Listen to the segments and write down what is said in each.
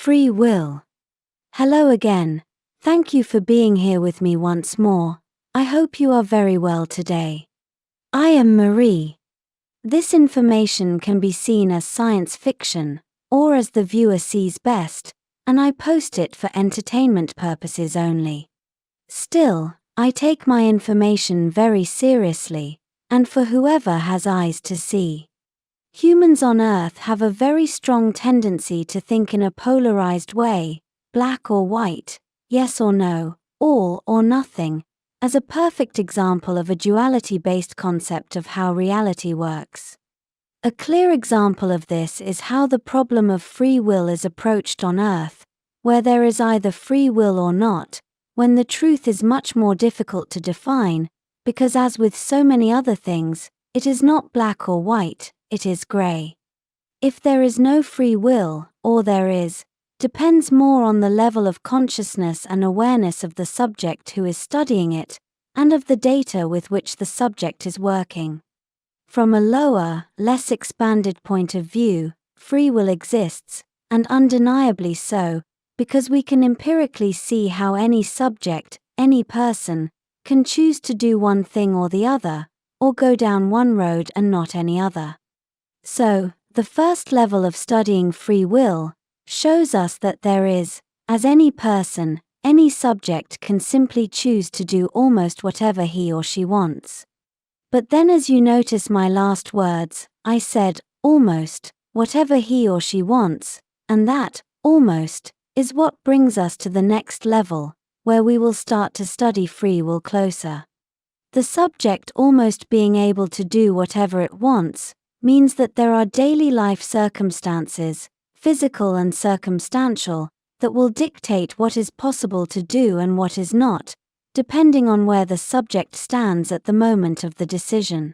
Free will. Hello again. Thank you for being here with me once more. I hope you are very well today. I am Marie. This information can be seen as science fiction, or as the viewer sees best, and I post it for entertainment purposes only. Still, I take my information very seriously, and for whoever has eyes to see. Humans on Earth have a very strong tendency to think in a polarized way, black or white, yes or no, all or nothing, as a perfect example of a duality-based concept of how reality works. A clear example of this is how the problem of free will is approached on Earth, where there is either free will or not, when the truth is much more difficult to define, because as with so many other things, it is not black or white, it is gray. If there is no free will, or there is, depends more on the level of consciousness and awareness of the subject who is studying it, and of the data with which the subject is working. From a lower, less expanded point of view, free will exists, and undeniably so, because we can empirically see how any subject, any person, can choose to do one thing or the other, or go down one road and not any other. So, the first level of studying free will shows us that there is, as any person, any subject can simply choose to do almost whatever he or she wants. But then, as you notice my last words, I said, almost, whatever he or she wants, and that, almost, is what brings us to the next level, where we will start to study free will closer. The subject almost being able to do whatever it wants means that there are daily life circumstances, physical and circumstantial, that will dictate what is possible to do and what is not, depending on where the subject stands at the moment of the decision.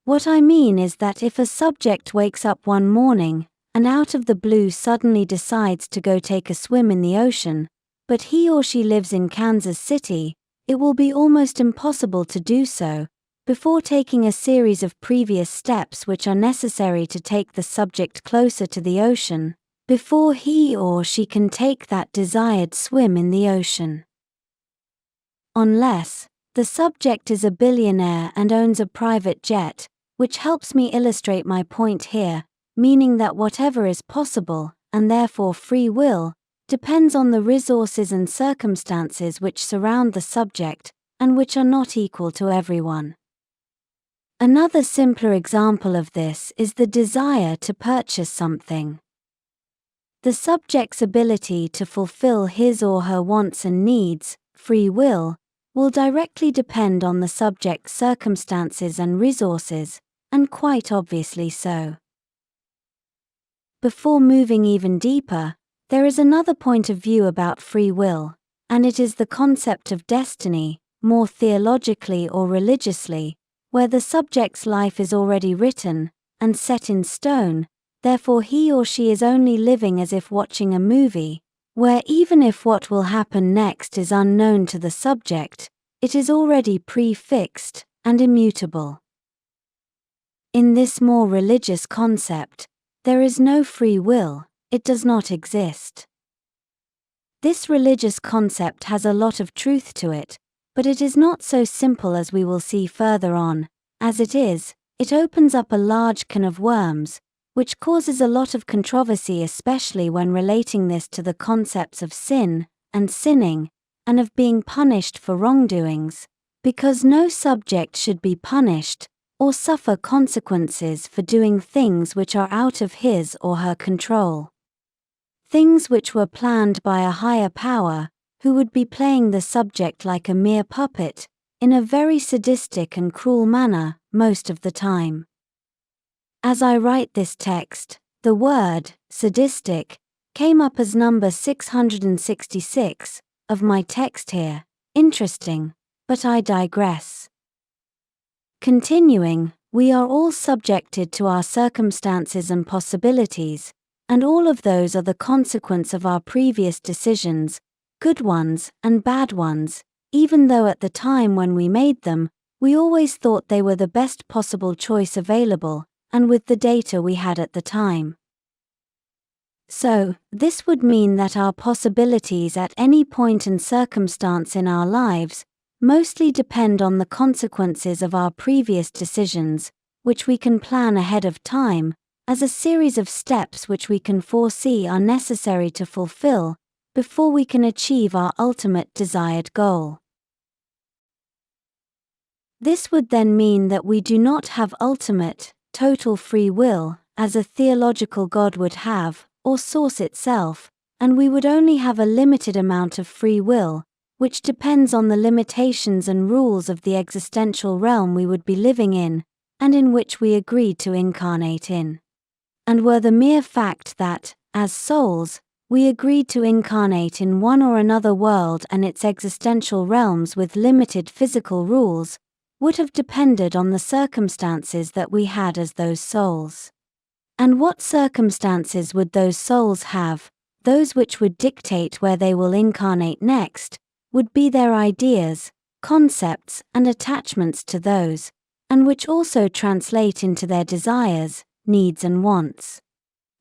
What I mean is that if a subject wakes up one morning, and out of the blue suddenly decides to go take a swim in the ocean, but he or she lives in Kansas City, it will be almost impossible to do so, before taking a series of previous steps which are necessary to take the subject closer to the ocean, before he or she can take that desired swim in the ocean. Unless, the subject is a billionaire and owns a private jet, which helps me illustrate my point here, meaning that whatever is possible, and therefore free will, depends on the resources and circumstances which surround the subject, and which are not equal to everyone. Another simpler example of this is the desire to purchase something. The subject's ability to fulfill his or her wants and needs, free will directly depend on the subject's circumstances and resources, and quite obviously so. Before moving even deeper, there is another point of view about free will, and it is the concept of destiny, more theologically or religiously, where the subject's life is already written and set in stone, therefore he or she is only living as if watching a movie, where even if what will happen next is unknown to the subject, it is already pre-fixed and immutable. In this more religious concept, there is no free will, it does not exist. This religious concept has a lot of truth to it, but it is not so simple as we will see further on. As it is, it opens up a large can of worms, which causes a lot of controversy, especially when relating this to the concepts of sin and sinning, and of being punished for wrongdoings, because no subject should be punished or suffer consequences for doing things which are out of his or her control. Things which were planned by a higher power, who would be playing the subject like a mere puppet, in a very sadistic and cruel manner, most of the time. As I write this text, the word, sadistic, came up as number 666 of my text here. Interesting, but I digress. Continuing, we are all subjected to our circumstances and possibilities, and all of those are the consequence of our previous decisions, good ones and bad ones, even though at the time when we made them, we always thought they were the best possible choice available, and with the data we had at the time. So, this would mean that our possibilities at any point and circumstance in our lives mostly depend on the consequences of our previous decisions, which we can plan ahead of time, as a series of steps which we can foresee are necessary to fulfill before we can achieve our ultimate desired goal. This would then mean that we do not have ultimate, total free will, as a theological God would have, or source itself, and we would only have a limited amount of free will, which depends on the limitations and rules of the existential realm we would be living in, and in which we agreed to incarnate in. And were the mere fact that, as souls, we agreed to incarnate in one or another world and its existential realms with limited physical rules, would have depended on the circumstances that we had as those souls. And what circumstances would those souls have, those which would dictate where they will incarnate next, would be their ideas, concepts, and attachments to those, and which also translate into their desires, needs and wants.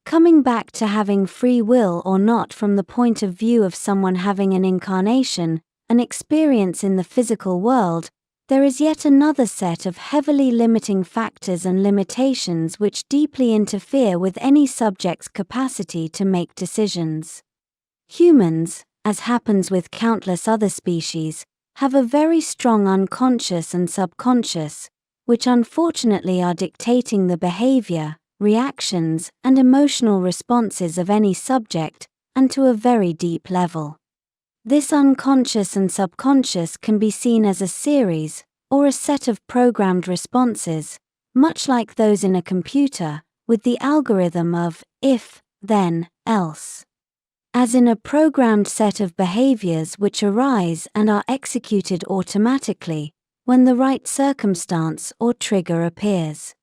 Coming back to having free will or not from the point of view of someone having an incarnation, an experience in the physical world, there is yet another set of heavily limiting factors and limitations which deeply interfere with any subject's capacity to make decisions. Humans, as happens with countless other species, have a very strong unconscious and subconscious, which unfortunately are dictating the behavior, reactions, and emotional responses of any subject, and to a very deep level. This unconscious and subconscious can be seen as a series, or a set of programmed responses, much like those in a computer, with the algorithm of if, then, else. As in a programmed set of behaviors which arise and are executed automatically, when the right circumstance or trigger appears.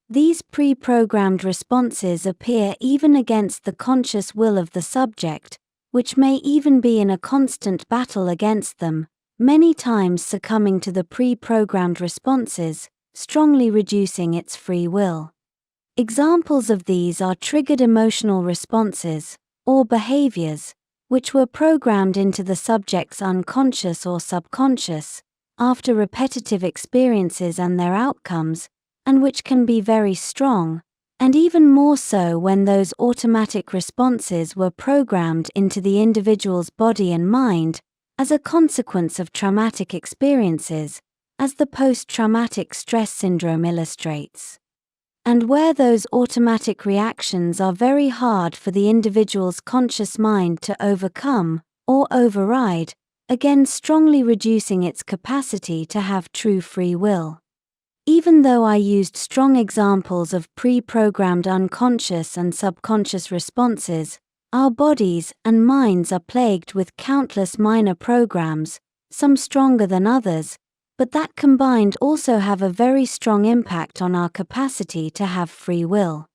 These pre-programmed responses appear even against the conscious will of the subject, which may even be in a constant battle against them, many times succumbing to the pre-programmed responses, strongly reducing its free will. Examples of these are triggered emotional responses, or behaviors, which were programmed into the subject's unconscious or subconscious, after repetitive experiences and their outcomes, and which can be very strong, and even more so when those automatic responses were programmed into the individual's body and mind, as a consequence of traumatic experiences, as the post-traumatic stress syndrome illustrates. And where those automatic reactions are very hard for the individual's conscious mind to overcome, or override, again strongly reducing its capacity to have true free will. Even though I used strong examples of pre-programmed unconscious and subconscious responses, our bodies and minds are plagued with countless minor programs, some stronger than others, but that combined also have a very strong impact on our capacity to have free will.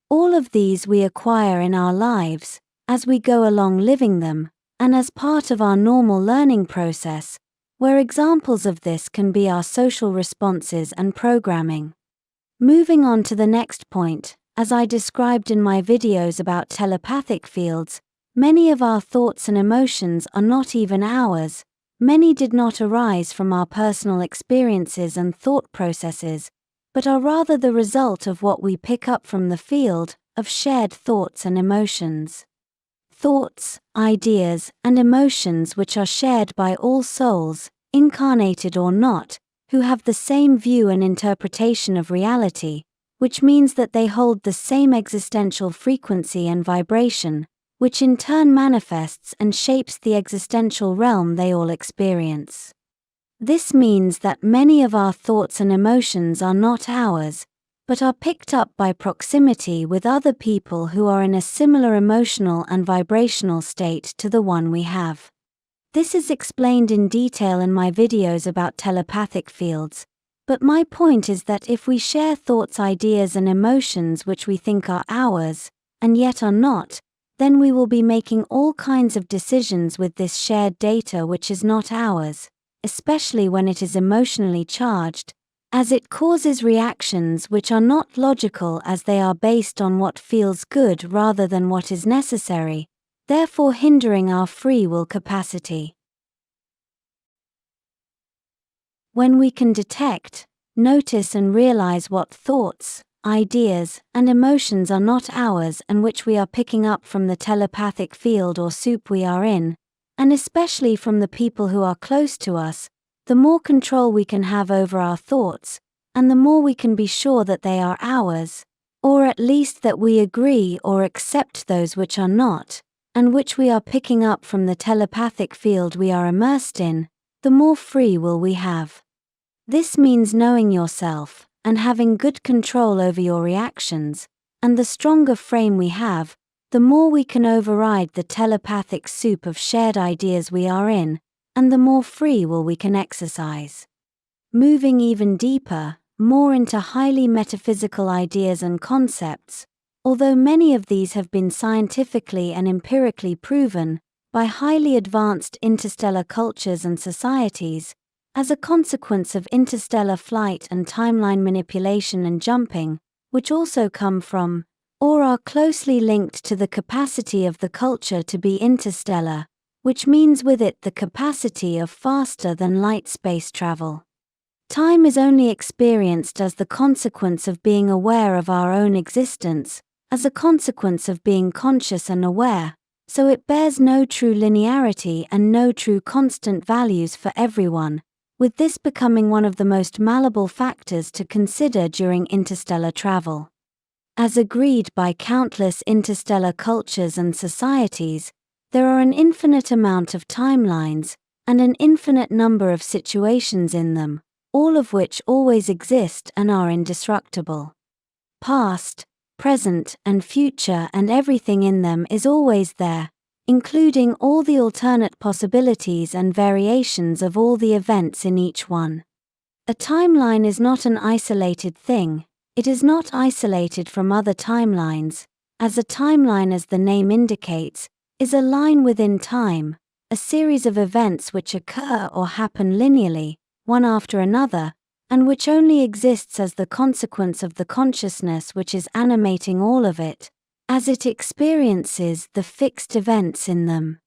All of these we acquire in our lives, as we go along living them, and as part of our normal learning process, where examples of this can be our social responses and programming. Moving on to the next point, as I described in my videos about telepathic fields, many of our thoughts and emotions are not even ours, many did not arise from our personal experiences and thought processes, but are rather the result of what we pick up from the field of shared thoughts and emotions. Thoughts, ideas, and emotions which are shared by all souls, incarnated or not, who have the same view and interpretation of reality, which means that they hold the same existential frequency and vibration, which in turn manifests and shapes the existential realm they all experience. This means that many of our thoughts and emotions are not ours, but are picked up by proximity with other people who are in a similar emotional and vibrational state to the one we have. This is explained in detail in my videos about telepathic fields, but my point is that if we share thoughts, ideas, and emotions which we think are ours, and yet are not, then we will be making all kinds of decisions with this shared data which is not ours, especially when it is emotionally charged, as it causes reactions which are not logical as they are based on what feels good rather than what is necessary, therefore hindering our free will capacity. When we can detect, notice and realize what thoughts, ideas, and emotions are not ours and which we are picking up from the telepathic field or soup we are in, and especially from the people who are close to us, the more control we can have over our thoughts, and the more we can be sure that they are ours, or at least that we agree or accept those which are not, and which we are picking up from the telepathic field we are immersed in, the more free will we have. This means knowing yourself, and having good control over your reactions, and the stronger frame we have, the more we can override the telepathic soup of shared ideas we are in, and the more free will we can exercise. Moving even deeper, more into highly metaphysical ideas and concepts, although many of these have been scientifically and empirically proven, by highly advanced interstellar cultures and societies, as a consequence of interstellar flight and timeline manipulation and jumping, which also come from, or are closely linked to the capacity of the culture to be interstellar, which means with it the capacity of faster than light space travel. Time is only experienced as the consequence of being aware of our own existence, as a consequence of being conscious and aware, so it bears no true linearity and no true constant values for everyone, with this becoming one of the most malleable factors to consider during interstellar travel. As agreed by countless interstellar cultures and societies, there are an infinite amount of timelines, and an infinite number of situations in them, all of which always exist and are indestructible. Past, present, and future and everything in them is always there, including all the alternate possibilities and variations of all the events in each one. A timeline is not an isolated thing, it is not isolated from other timelines, as a timeline, as the name indicates, is a line within time, a series of events which occur or happen linearly, one after another, and which only exists as the consequence of the consciousness which is animating all of it, as it experiences the fixed events in them.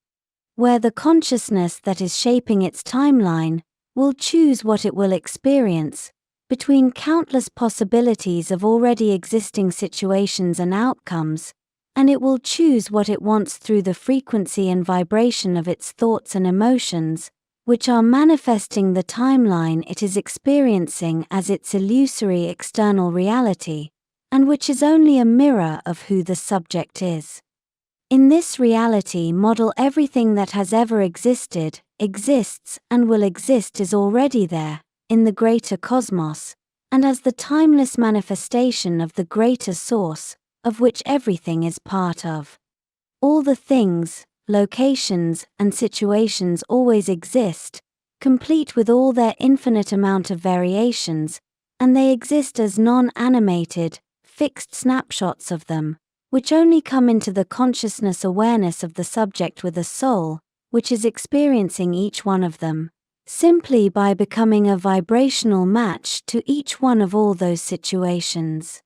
Where the consciousness that is shaping its timeline will choose what it will experience, between countless possibilities of already existing situations and outcomes, and it will choose what it wants through the frequency and vibration of its thoughts and emotions, which are manifesting the timeline it is experiencing as its illusory external reality, and which is only a mirror of who the subject is. In this reality model, everything that has ever existed, exists, and will exist is already there, in the greater cosmos, and as the timeless manifestation of the greater source, of which everything is part of. All the things, locations, and situations always exist, complete with all their infinite amount of variations, and they exist as non-animated, fixed snapshots of them, which only come into the consciousness awareness of the subject with a soul, which is experiencing each one of them, simply by becoming a vibrational match to each one of all those situations.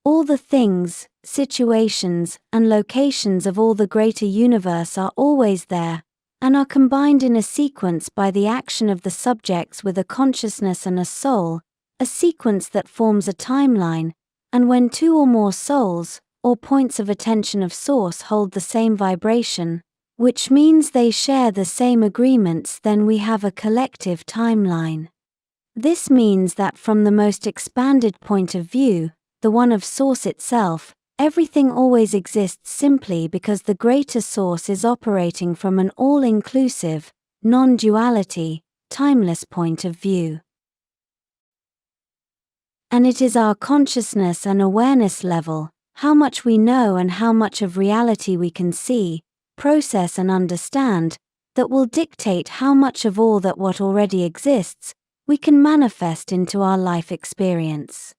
All the things, situations, and locations of all the greater universe are always there, and are combined in a sequence by the action of the subjects with a consciousness and a soul, a sequence that forms a timeline, and when two or more souls, or points of attention of source hold the same vibration, which means they share the same agreements, then we have a collective timeline. This means that from the most expanded point of view, the one of source itself, everything always exists simply because the greater source is operating from an all-inclusive, non-duality, timeless point of view. And it is our consciousness and awareness level, how much we know and how much of reality we can see, process and understand, that will dictate how much of all that what already exists, we can manifest into our life experience.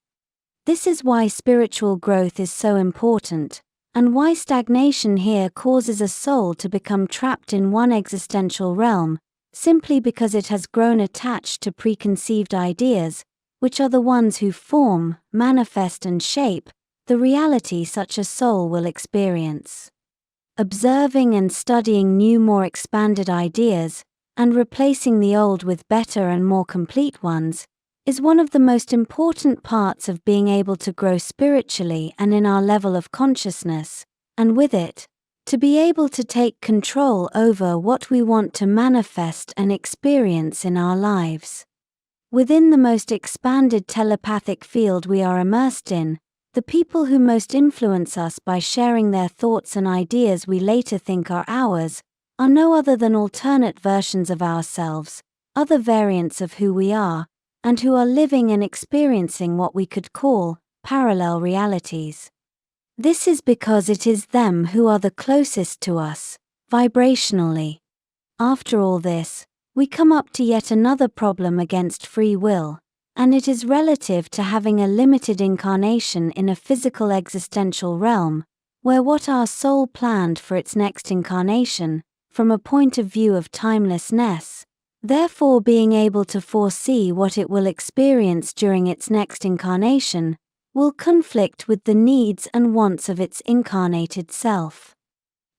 This is why spiritual growth is so important, and why stagnation here causes a soul to become trapped in one existential realm, simply because it has grown attached to preconceived ideas, which are the ones who form, manifest and shape the reality such a soul will experience. Observing and studying new, more expanded ideas, and replacing the old with better and more complete ones, is one of the most important parts of being able to grow spiritually and in our level of consciousness, and with it, to be able to take control over what we want to manifest and experience in our lives. Within the most expanded telepathic field we are immersed in, the people who most influence us by sharing their thoughts and ideas we later think are ours, are no other than alternate versions of ourselves, other variants of who we are, and who are living and experiencing what we could call parallel realities. This is because it is them who are the closest to us, vibrationally. After all this, we come up to yet another problem against free will, and it is relative to having a limited incarnation in a physical existential realm, where what our soul planned for its next incarnation, from a point of view of timelessness, therefore being able to foresee what it will experience during its next incarnation, will conflict with the needs and wants of its incarnated self.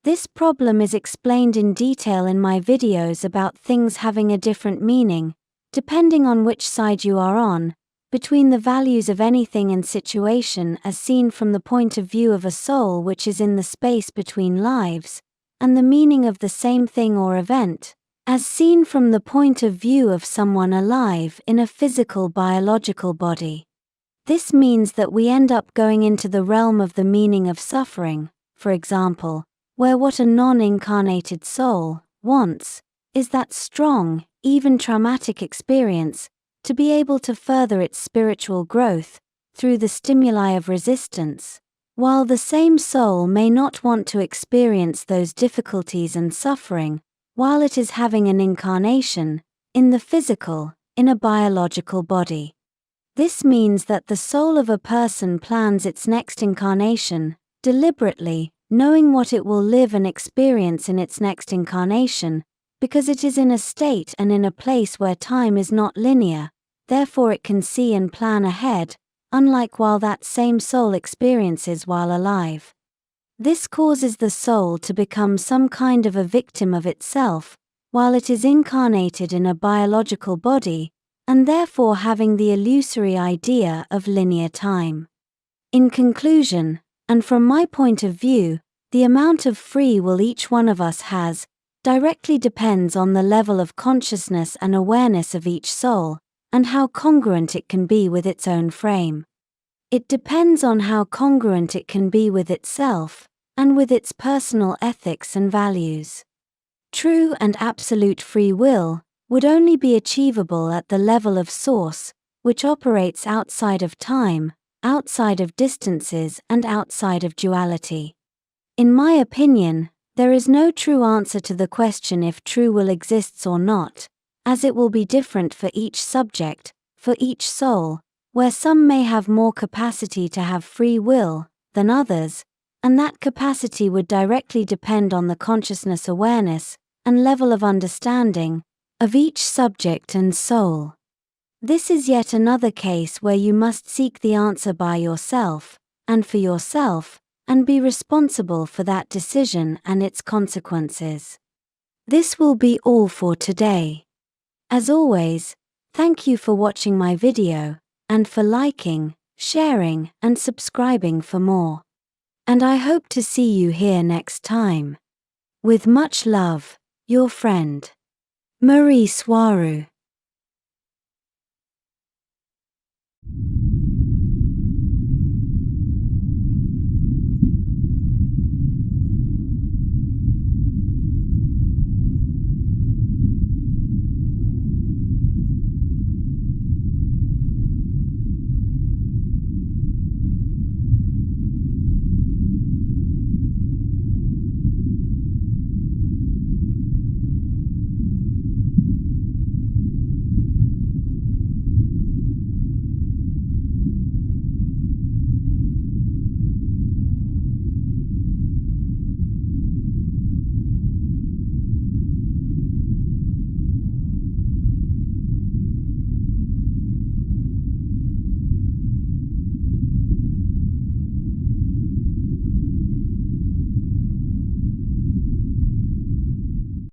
This problem is explained in detail in my videos about things having a different meaning, depending on which side you are on, between the values of anything and situation as seen from the point of view of a soul which is in the space between lives, and the meaning of the same thing or event, as seen from the point of view of someone alive in a physical biological body. This means that we end up going into the realm of the meaning of suffering, for example, where what a non-incarnated soul wants is that strong, even traumatic experience, to be able to further its spiritual growth through the stimuli of resistance, while the same soul may not want to experience those difficulties and suffering while it is having an incarnation in the physical, in a biological body. This means that the soul of a person plans its next incarnation deliberately, knowing what it will live and experience in its next incarnation, because it is in a state and in a place where time is not linear, therefore it can see and plan ahead, unlike while that same soul experiences while alive. This causes the soul to become some kind of a victim of itself, while it is incarnated in a biological body, and therefore having the illusory idea of linear time. In conclusion, and from my point of view, the amount of free will each one of us has directly depends on the level of consciousness and awareness of each soul, and how congruent it can be with its own frame. It depends on how congruent it can be with itself, and with its personal ethics and values. True and absolute free will would only be achievable at the level of Source, which operates outside of time, outside of distances and outside of duality. In my opinion, there is no true answer to the question if true will exists or not, as it will be different for each subject, for each soul, where some may have more capacity to have free will than others, and that capacity would directly depend on the consciousness awareness and level of understanding of each subject and soul. This is yet another case where you must seek the answer by yourself, and for yourself, and be responsible for that decision and its consequences. This will be all for today. As always, thank you for watching my video, and for liking, sharing, and subscribing for more. And I hope to see you here next time. With much love, your friend, Mari Swaruu.